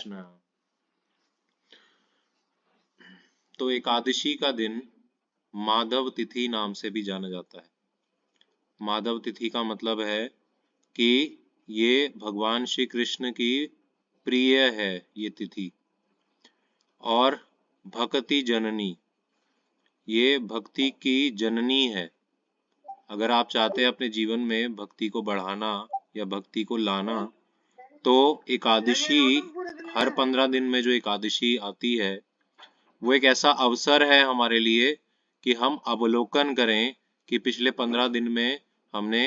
कृष्ण। तो एकादशी का दिन माधव तिथि नाम से भी जाना जाता है। माधव तिथि का मतलब है कि ये भगवान श्री कृष्ण की प्रिय है ये तिथि। और भक्ति जननी, ये भक्ति की जननी है। अगर आप चाहते हैं अपने जीवन में भक्ति को बढ़ाना या भक्ति को लाना, तो एकादशी, हर 15 दिन में जो एकादशी आती है वो एक ऐसा अवसर है हमारे लिए कि हम अवलोकन करें कि पिछले 15 दिन में हमने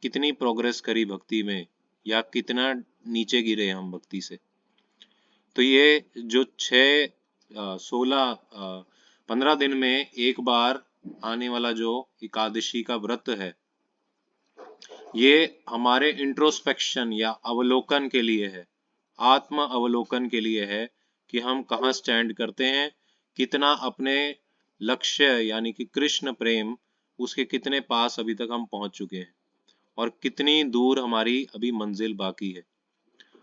कितनी प्रोग्रेस करी भक्ति में या कितना नीचे गिरे हम भक्ति से। तो ये जो 15 दिन में एक बार आने वाला जो एकादशी का व्रत है, ये हमारे इंट्रोस्पेक्शन या अवलोकन के लिए है, आत्म अवलोकन के लिए है कि हम कहाँ स्टैंड करते हैं, कितना अपने लक्ष्य यानी कि कृष्ण प्रेम उसके कितने पास अभी तक हम पहुंच चुके हैं और कितनी दूर हमारी अभी मंजिल बाकी है।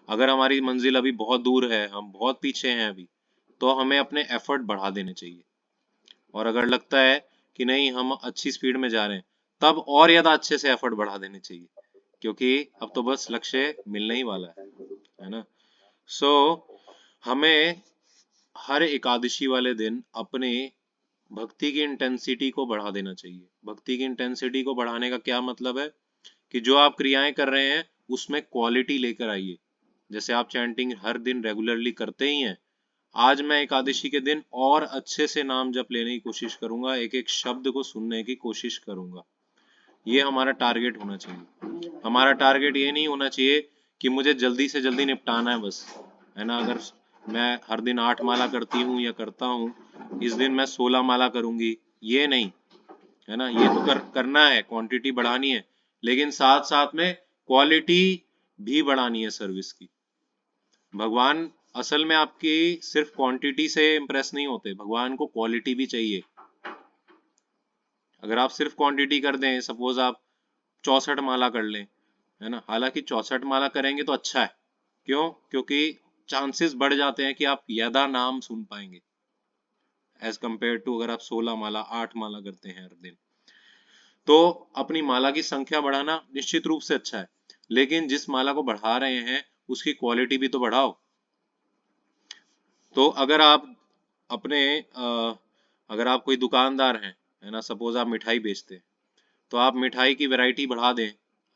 अगर हमारी मंजिल अभी बहुत दूर है, हम बहुत पीछे हैं अभी, तो हमें अपने एफर्ट बढ़ा देने चाहिए। और अगर लगता है कि नहीं हम अच्छी स्पीड में जा रहे हैं, तब और ज़्यादा अच्छे से एफर्ट बढ़ा देने चाहिए, क्योंकि अब तो बस लक्ष्य मिलने ही वाला है ना। सो हमें हर एकादशी वाले दिन अपने भक्ति की इंटेंसिटी को बढ़ा देना चाहिए। भक्ति की इंटेंसिटी को बढ़ाने का क्या मतलब है कि जो आप क्रियाएं कर रहे हैं उसमें क्वालिटी लेकर आइए। जैसे आप चैंटिंग हर दिन रेगुलरली करते ही हैं, आज मैं एकादशी के दिन और अच्छे से नाम जप लेने की कोशिश करूंगा, एक एक शब्द को सुनने की कोशिश करूंगा। ये हमारा टारगेट होना चाहिए। हमारा टारगेट ये नहीं होना चाहिए कि मुझे जल्दी से जल्दी निपटाना है बस, है ना। अगर मैं हर दिन 8 माला करती हूँ या करता हूँ, इस दिन मैं 16 माला करूंगी, ये नहीं, है ना। ये तो करना है, क्वांटिटी बढ़ानी है, लेकिन साथ साथ में क्वालिटी भी बढ़ानी है सर्विस की। भगवान असल में आपकी सिर्फ क्वांटिटी से इम्प्रेस नहीं होते, भगवान को क्वालिटी भी चाहिए। अगर आप सिर्फ क्वांटिटी कर दें, सपोज आप 64 माला कर लें, है ना, हालांकि 64 माला करेंगे तो अच्छा है। क्यों? क्योंकि चांसेस बढ़ जाते हैं कि आप ज्यादा नाम सुन पाएंगे एज कंपेयर टू अगर आप 16 माला 8 माला करते हैं हर दिन। तो अपनी माला की संख्या बढ़ाना निश्चित रूप से अच्छा है, लेकिन जिस माला को बढ़ा रहे हैं उसकी क्वालिटी भी तो बढ़ाओ। तो अगर आप अपने अगर आप कोई दुकानदार हैं, है ना, सपोज आप मिठाई बेचते हैं, तो आप मिठाई की वैरायटी बढ़ा दें।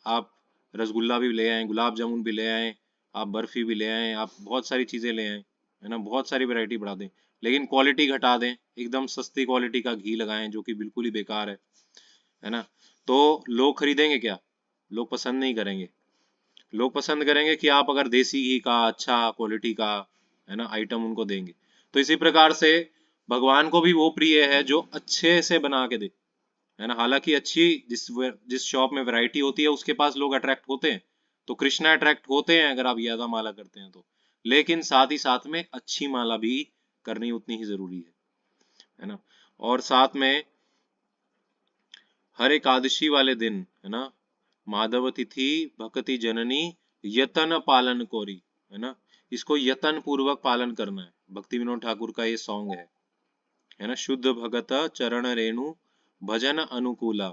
आप रसगुल्ला भी ले आएँ, गुलाब जामुन भी ले आएँ, आप बर्फ़ी भी ले आएँ, आप बहुत सारी चीज़ें ले आएँ, है ना, बहुत सारी वैरायटी बढ़ा दें, लेकिन क्वालिटी घटा दें, एकदम सस्ती क्वालिटी का घी लगाएँ जो कि बिल्कुल ही बेकार है ना। तो लोग खरीदेंगे क्या? लोग पसंद नहीं करेंगे। लोग पसंद करेंगे कि आप अगर देसी घी का अच्छा क्वालिटी का, है ना, आइटम उनको देंगे। तो इसी प्रकार से भगवान को भी वो प्रिय है जो अच्छे से बना के दे, है ना। हालांकि अच्छी जिस शॉप में वैरायटी होती है उसके पास लोग अट्रैक्ट होते हैं, तो कृष्णा अट्रैक्ट होते हैं अगर आप ज्यादा माला करते हैं तो, लेकिन साथ ही साथ में अच्छी माला भी करनी उतनी ही जरूरी है ना। और साथ में हर एकादशी वाले दिन, है ना, माधव तिथि भक्ति जननी यतन पालन कोरी, है ना, इसको यतन पूर्वक पालन करना है। भक्ति विनोद ठाकुर का ये सॉन्ग है ना, शुद्ध भगत चरण रेणु भजन अनुकूला,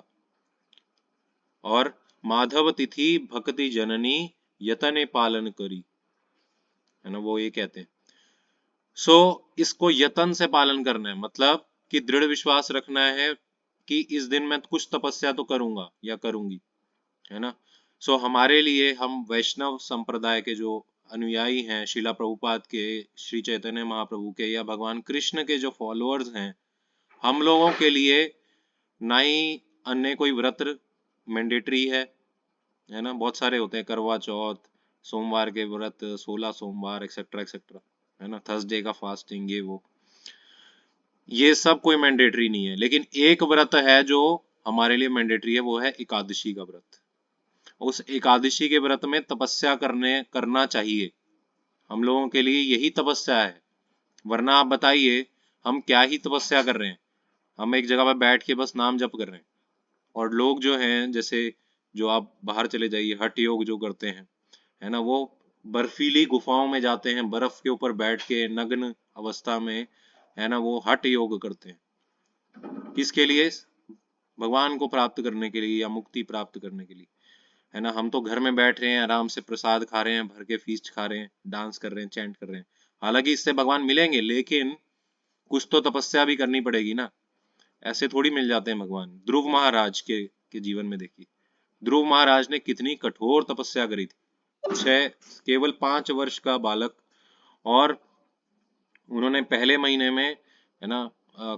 और माधव तिथि भक्ति जननी यतने पालन करी, है ना, वो ये कहते हैं। इसको यतन से पालन करना है, मतलब कि दृढ़ विश्वास रखना है कि इस दिन मैं कुछ तपस्या तो करूंगा या करूंगी, है ना। हमारे लिए, हम वैष्णव संप्रदाय के जो अनुयायी हैं, शिला प्रभुपाद के, श्री चैतन्य महाप्रभु के या भगवान कृष्ण के जो फॉलोअर्स हैं, हम लोगों के लिए ना ही अन्य कोई व्रत मैंडेटरी है ना। बहुत सारे होते हैं, करवा चौथ, सोमवार के व्रत, 16 सोमवार, एक्सेट्रा एक्सेट्रा, है ना, थर्सडे का फास्टिंग, ये सब कोई मैंडेटरी नहीं है। लेकिन एक व्रत है जो हमारे लिए मैंडेटरी है, वो है एकादशी का व्रत। उस एकादशी के व्रत में तपस्या करना चाहिए। हम लोगों के लिए यही तपस्या है। वरना आप बताइए हम क्या ही तपस्या कर रहे हैं। हम एक जगह पर बैठ के बस नाम जप कर रहे हैं। और लोग जो हैं, जैसे जो आप बाहर चले जाइए, हठ योग जो करते हैं, है ना, वो बर्फीली गुफाओं में जाते हैं, बर्फ के ऊपर बैठ के नग्न अवस्था में, है ना, वो हठ योग करते हैं। किसके लिए? भगवान को प्राप्त करने के लिए या मुक्ति प्राप्त करने के लिए, है ना। हम तो घर में बैठ रहे हैं, आराम से प्रसाद खा रहे हैं, भर के फीस्ट खा रहे हैं, डांस कर रहे हैं, चैंट कर रहे हैं। हालांकि इससे भगवान मिलेंगे, लेकिन कुछ तो तपस्या भी करनी पड़ेगी ना। ऐसे थोड़ी मिल जाते हैं भगवान। ध्रुव महाराज के जीवन में देखिए, ध्रुव महाराज ने कितनी कठोर तपस्या करी थी। केवल 5 वर्ष का बालक, और उन्होंने पहले महीने में, है ना,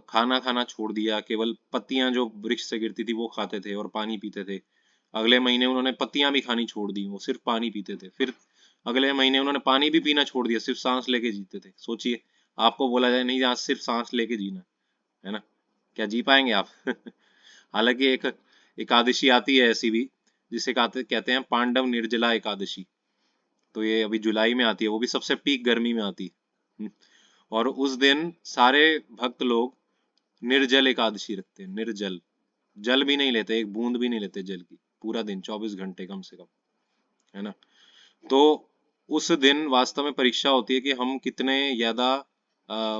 खाना खाना छोड़ दिया, केवल पत्तियां जो वृक्ष से गिरती थी वो खाते थे और पानी पीते थे। अगले महीने उन्होंने पत्तियां भी खानी छोड़ दी, वो सिर्फ पानी पीते थे। फिर अगले महीने उन्होंने पानी भी पीना छोड़ दिया, सिर्फ सांस लेके जीते थे। सोचिए, आपको बोला जाए नहीं, आज सिर्फ सांस लेके जीना, है ना, क्या जी पाएंगे आप? हालांकि एक एकादशी आती है ऐसी भी, जिसे कहते हैं पांडव निर्जला एकादशी। तो ये अभी जुलाई में आती है, वो भी सबसे पीक गर्मी में आती है। और उस दिन सारे भक्त लोग निर्जल एकादशी रखते हैं। निर्जल, जल भी नहीं लेते, एक बूंद भी नहीं लेते जल की, पूरा दिन 24 घंटे कम से कम, है ना। तो उस दिन वास्तव में परीक्षा होती है कि हम कितने ज्यादा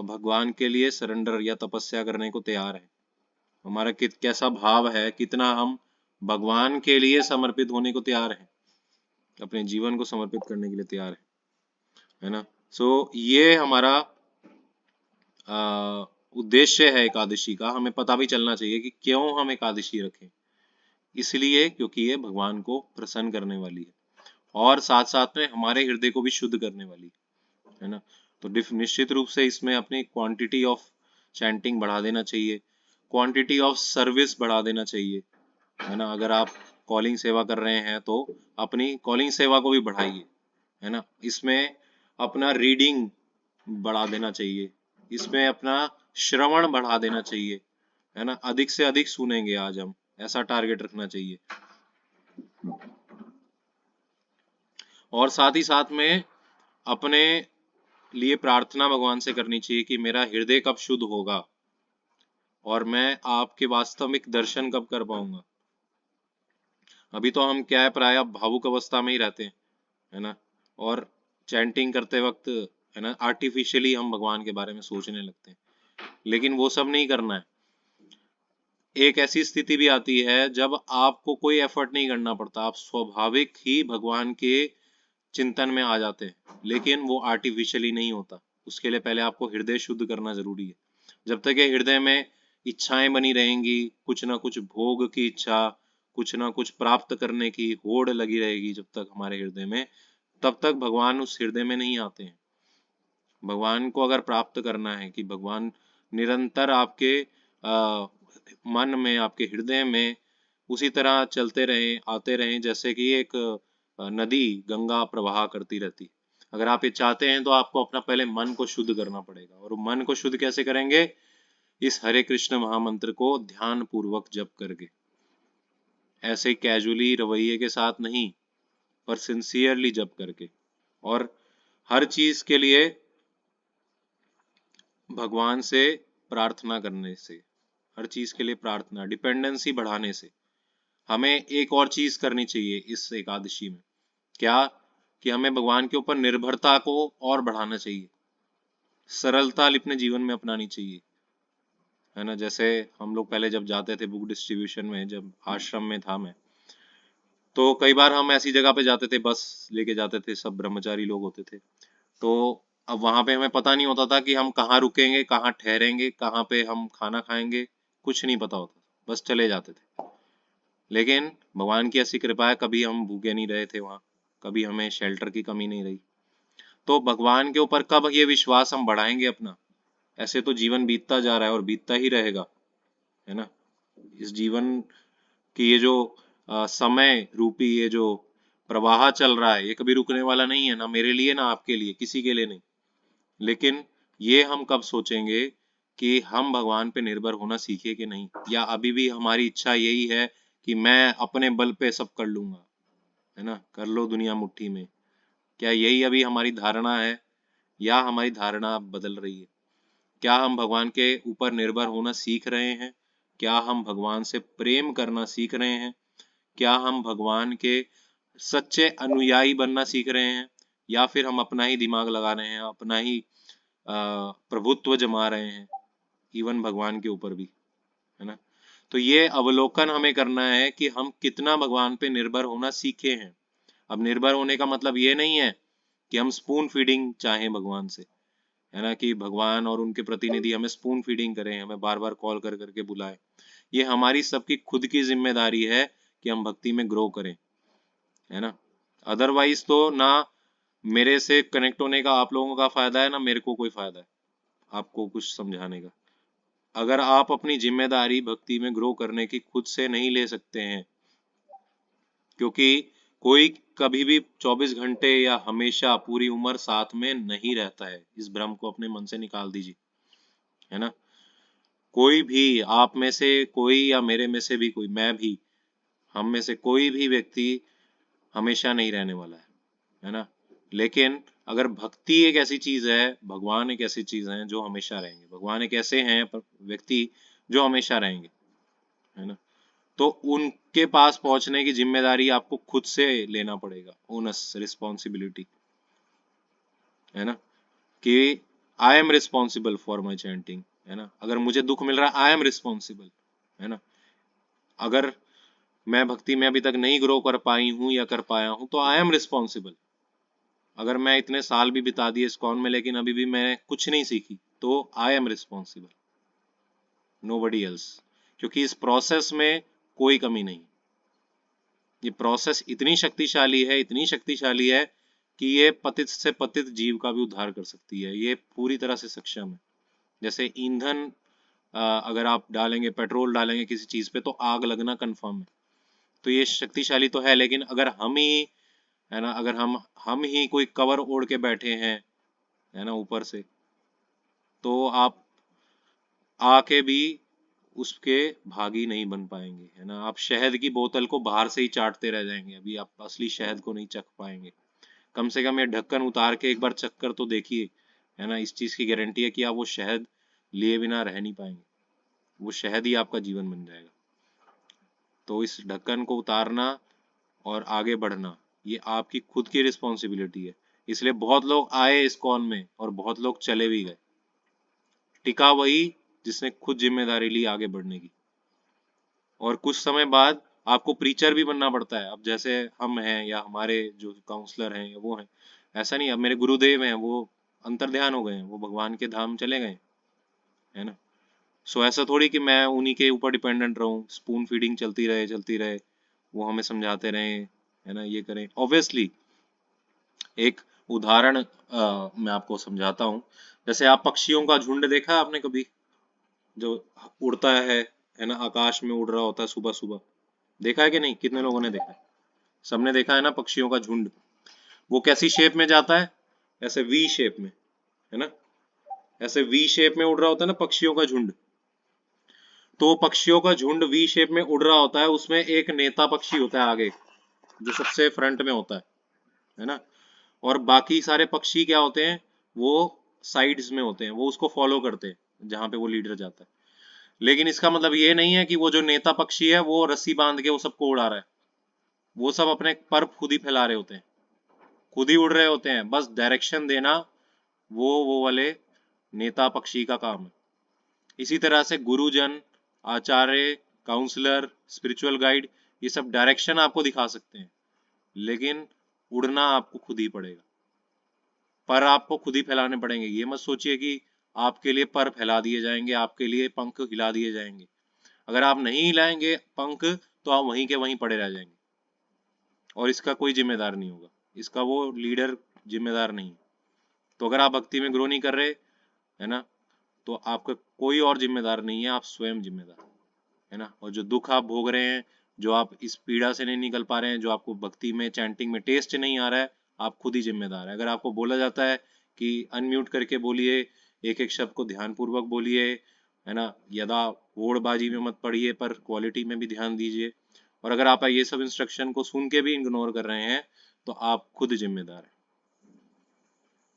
भगवान के लिए सरेंडर या तपस्या करने को तैयार हैं। हमारा कैसा भाव है, कितना हम भगवान के लिए समर्पित होने को तैयार हैं, अपने जीवन को समर्पित करने के लिए तैयार है ना। सो ये हमारा उद्देश्य है एकादशी का। हमें पता भी चलना चाहिए कि क्यों हम एकादशी रखें। इसलिए क्योंकि ये भगवान को प्रसन्न करने वाली है, और साथ साथ में हमारे हृदय को भी शुद्ध करने वाली है ना। तो निश्चित रूप से इसमें अपनी क्वांटिटी ऑफ चैंटिंग बढ़ा देना चाहिए, क्वांटिटी ऑफ सर्विस बढ़ा देना चाहिए, है ना। अगर आप कॉलिंग सेवा कर रहे हैं तो अपनी कॉलिंग सेवा को भी बढ़ाइए, है ना। इसमें अपना रीडिंग बढ़ा देना चाहिए, इसमें अपना श्रवण बढ़ा देना चाहिए, है ना। अधिक से अधिक सुनेंगे आज हम, ऐसा टारगेट रखना चाहिए। और साथ ही साथ में अपने लिए प्रार्थना भगवान से करनी चाहिए कि मेरा हृदय कब शुद्ध होगा और मैं आपके वास्तविक दर्शन कब कर पाऊंगा। अभी तो हम क्या है, प्राय भावुक अवस्था में ही रहते हैं, है ना। और चैंटिंग करते वक्त, है ना, आर्टिफिशियली हम भगवान के बारे में सोचने लगते हैं। लेकिन वो सब नहीं करना है। एक ऐसी स्थिति भी आती है जब आपको कोई एफर्ट नहीं करना पड़ता, आप स्वाभाविक ही भगवान के चिंतन में आ जाते हैं, लेकिन वो आर्टिफिशियली नहीं होता। उसके लिए पहले आपको हृदय शुद्ध करना जरूरी है। जब तक ये हृदय में इच्छाएं बनी रहेंगी, कुछ ना कुछ भोग की इच्छा, कुछ ना कुछ प्राप्त करने की होड़ लगी रहेगी जब तक हमारे हृदय में, तब तक भगवान उस हृदय में नहीं आते हैं। भगवान को अगर प्राप्त करना है कि भगवान निरंतर आपके मन में, आपके हृदय में उसी तरह चलते रहें, आते रहें, जैसे कि एक नदी गंगा प्रवाह करती रहती। अगर आप ये चाहते हैं तो आपको अपना पहले मन को शुद्ध करना पड़ेगा। और मन को शुद्ध कैसे करेंगे? इस हरे कृष्ण महामंत्र को ध्यान पूर्वक जप करके, ऐसे कैजुअली रवैये के साथ नहीं, पर सिंसियरली जप करके। और हर चीज के लिए भगवान से प्रार्थना करने से, हर चीज के लिए प्रार्थना, डिपेंडेंसी बढ़ाने से। हमें एक और चीज करनी चाहिए इस एकादशी में, क्या? कि हमें भगवान के ऊपर निर्भरता को और बढ़ाना चाहिए, सरलता अपने जीवन में अपनानी चाहिए, है ना। जैसे हम लोग पहले जब जाते थे बुक डिस्ट्रीब्यूशन में, जब आश्रम में था मैं, तो कई बार हम ऐसी जगह पे जाते थे, बस लेके जाते थे, सब ब्रह्मचारी लोग होते थे। तो अब वहां पे हमें पता नहीं होता था कि हम कहाँ रुकेंगे, कहाँ ठहरेंगे, कहाँ पे हम खाना खाएंगे, कुछ नहीं पता होता, बस चले जाते थे। लेकिन भगवान की ऐसी कृपा है, कभी हम भूखे नहीं रहे थे वहां, कभी हमें शेल्टर की कमी नहीं रही। तो भगवान के ऊपर कब ये विश्वास हम बढ़ाएंगे अपना? ऐसे तो जीवन बीतता जा रहा है और बीतता ही रहेगा, है ना। इस जीवन की ये जो समय रूपी ये जो प्रवाह चल रहा है, ये कभी रुकने वाला नहीं है, ना मेरे लिए ना आपके लिए, किसी के लिए नहीं। लेकिन ये हम कब सोचेंगे कि हम भगवान पे निर्भर होना सीखे कि नहीं, या अभी भी हमारी इच्छा यही है कि मैं अपने बल पे सब कर लूंगा, है ना, कर लो दुनिया मुट्ठी में। क्या यही अभी हमारी धारणा है, या हमारी धारणा अब बदल रही है? क्या हम भगवान के ऊपर निर्भर होना सीख रहे हैं? क्या हम भगवान से प्रेम करना सीख रहे हैं? क्या हम भगवान के सच्चे अनुयायी बनना सीख रहे हैं? या फिर हम अपना ही दिमाग लगा रहे हैं, अपना ही प्रभुत्व जमा रहे हैं, इवन भगवान के ऊपर भी, है ना। तो ये अवलोकन हमें करना है कि हम कितना भगवान पे निर्भर होना सीखे हैं। अब निर्भर होने का मतलब ये नहीं है कि हम स्पून फीडिंग चाहें भगवान से, है ना, कि भगवान और उनके प्रतिनिधि हमें स्पून फीडिंग करें, हमें बार बार कॉल कर करके बुलाएं। ये हमारी सबकी खुद की जिम्मेदारी है कि हम भक्ति में ग्रो करें, है ना। अदरवाइज तो ना मेरे से कनेक्ट होने का आप लोगों का फायदा है, ना मेरे को कोई फायदा है आपको कुछ समझाने का। अगर आप अपनी जिम्मेदारी भक्ति में ग्रो करने की खुद से नहीं ले सकते हैं, क्योंकि कोई कभी भी 24 घंटे या हमेशा पूरी उम्र साथ में नहीं रहता है, इस भ्रम को अपने मन से निकाल दीजिए, है ना। कोई भी, आप में से कोई या मेरे में से भी कोई, मैं भी, हम में से कोई भी व्यक्ति हमेशा नहीं रहने वाला है ना। लेकिन अगर भक्ति एक ऐसी चीज है, भगवान एक ऐसी चीज है जो हमेशा रहेंगे, भगवान एक ऐसे हैं व्यक्ति जो हमेशा रहेंगे, है ना। तो उनके पास पहुंचने की जिम्मेदारी आपको खुद से लेना पड़ेगा, ओनस रिस्पॉन्सिबिलिटी, है ना, कि I am responsible for my chanting, है ना। अगर मुझे दुख मिल रहा है, आई एम रिस्पॉन्सिबल, है ना। अगर मैं भक्ति में अभी तक नहीं ग्रो कर पाई हूं या कर पाया हूं, तो आई एम रिस्पॉन्सिबल। अगर मैं इतने साल भी बिता दिए इस्कॉन में लेकिन अभी भी मैं कुछ नहीं सीखी, तो I am responsible, nobody else. क्योंकि इस प्रोसेस में कोई कमी नहीं। ये प्रोसेस इतनी शक्तिशाली है, इतनी शक्तिशाली है कि ये पतित से पतित जीव का भी उद्धार कर सकती है। ये पूरी तरह से सक्षम है। जैसे ईंधन अगर आप डालेंगे, पेट्रोल डालेंगे किसी चीज पे, तो आग लगना कंफर्म है। तो ये शक्तिशाली तो है, लेकिन अगर हम ही, है ना, अगर हम ही कोई कवर ओढ़ के बैठे हैं, है ना, ऊपर से, तो आप आके भी उसके भागी नहीं बन पाएंगे, है ना। आप शहद की बोतल को बाहर से ही चाटते रह जाएंगे, अभी आप असली शहद को नहीं चख पाएंगे। कम से कम ये ढक्कन उतार के एक बार चख कर तो देखिए, है ना। इस चीज की गारंटी है कि आप वो शहद लिए बिना रह नहीं पाएंगे, वो शहद ही आपका जीवन बन जाएगा। तो इस ढक्कन को उतारना और आगे बढ़ना, ये आपकी खुद की रिस्पॉन्सिबिलिटी है। इसलिए बहुत लोग आए इस्कॉन में और बहुत लोग चले भी गए। टिका वही जिसने खुद जिम्मेदारी ली आगे बढ़ने की। और कुछ समय बाद आपको प्रीचर भी बनना पड़ता है। अब जैसे हम हैं या हमारे जो काउंसलर हैं या वो हैं, ऐसा नहीं, अब मेरे गुरुदेव हैं, वो अंतर्ध्यान हो गए हैं, वो भगवान के धाम चले गए, है ना। सो ऐसा थोड़ी कि मैं उन्हीं के ऊपर डिपेंडेंट रहूं, स्पून फीडिंग चलती रहे, वो हमें समझाते रहे, है ना, ये करें। ऑब्वियसली एक उदाहरण मैं आपको समझाता हूँ। जैसे आप पक्षियों का झुंड देखा है आपने कभी, जो उड़ता है ना, आकाश में उड़ रहा होता है सुबह सुबह, देखा है कि नहीं? कितने लोगों ने देखा है? सबने देखा है ना, पक्षियों का झुंड। वो कैसी शेप में जाता है? ऐसे वी शेप में, है ना। ऐसे वी शेप में उड़ रहा होता है ना पक्षियों का झुंड। तो पक्षियों का झुंड वी शेप में उड़ रहा होता है, उसमें एक नेता पक्षी होता है आगे, जो सबसे फ्रंट में होता है ना। और बाकी सारे पक्षी क्या होते हैं, वो साइड्स में होते हैं, वो उसको फॉलो करते हैं जहां पे वो लीडर जाता है। लेकिन इसका मतलब ये नहीं है कि वो जो नेता पक्षी है वो रस्सी बांध के वो सबको उड़ा रहा है। वो सब अपने पर खुद ही फैला रहे होते हैं, खुद ही उड़ रहे होते हैं, बस डायरेक्शन देना वो वाले नेता पक्षी का काम है। इसी तरह से गुरुजन, आचार्य, काउंसलर, स्पिरिचुअल गाइड, ये सब डायरेक्शन आपको दिखा सकते हैं, लेकिन उड़ना आपको खुद ही पड़ेगा। पर आपको खुद ही फैलाने पड़ेंगे। ये मत सोचिए कि आपके लिए पर फैला दिए जाएंगे, आपके लिए पंख हिला दिए जाएंगे। अगर आप नहीं हिलाएंगे पंख, तो आप वहीं के वहीं पड़े रह जाएंगे, और इसका कोई जिम्मेदार नहीं होगा, इसका वो लीडर जिम्मेदार नहीं। तो अगर आप भक्ति में ग्रो नहीं कर रहे, है ना, तो आपका कोई और जिम्मेदार नहीं है, आप स्वयं जिम्मेदार, है ना। और जो दुख आप भोग रहे हैं, जो आप इस पीड़ा से नहीं निकल पा रहे हैं, जो आपको भक्ति में चैंटिंग में टेस्ट नहीं आ रहा है, आप खुद ही जिम्मेदार है। अगर आपको बोला जाता है कि अनम्यूट करके बोलिए, एक एक शब्द को ध्यान पूर्वक बोलिए, है ना, यदा होड़बाजी में मत पड़िए, पर क्वालिटी में भी ध्यान दीजिए, और अगर आप ये सब इंस्ट्रक्शन को सुन के भी इग्नोर कर रहे हैं, तो आप खुद जिम्मेदार हैं।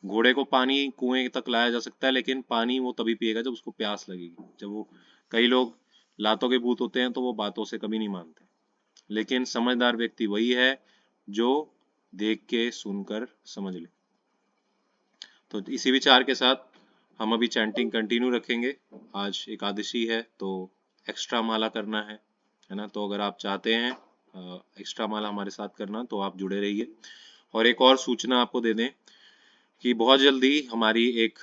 घोड़े को पानी कुएं तक लाया जा सकता है, लेकिन पानी वो तभी पिएगा जब उसको प्यास लगेगी। जब वो, कई लोग लातों के भूत होते हैं तो वो बातों से कभी नहीं मानते, लेकिन समझदार व्यक्ति वही है जो देख के सुनकर समझ ले। तो इसी विचार के साथ हम अभी चैंटिंग कंटिन्यू रखेंगे। आज एकादशी है तो एक्स्ट्रा माला करना है ना। तो अगर आप चाहते हैं एक्स्ट्रा माला हमारे साथ करना तो आप जुड़े रहिए। और एक और सूचना आपको दे दें कि बहुत जल्दी हमारी एक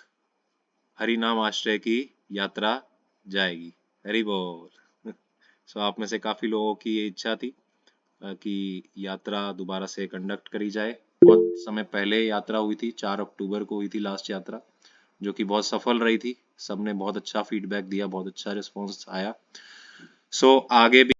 हरि नाम आश्रय की यात्रा जाएगी। हरि बोल। सो आप में से काफी लोगों की ये इच्छा थी कि यात्रा दोबारा से कंडक्ट करी जाए। बहुत समय पहले यात्रा हुई थी, 4 अक्टूबर को हुई थी लास्ट यात्रा, जो कि बहुत सफल रही थी। सबने बहुत अच्छा फीडबैक दिया, बहुत अच्छा रिस्पॉन्स आया। सो आगे भी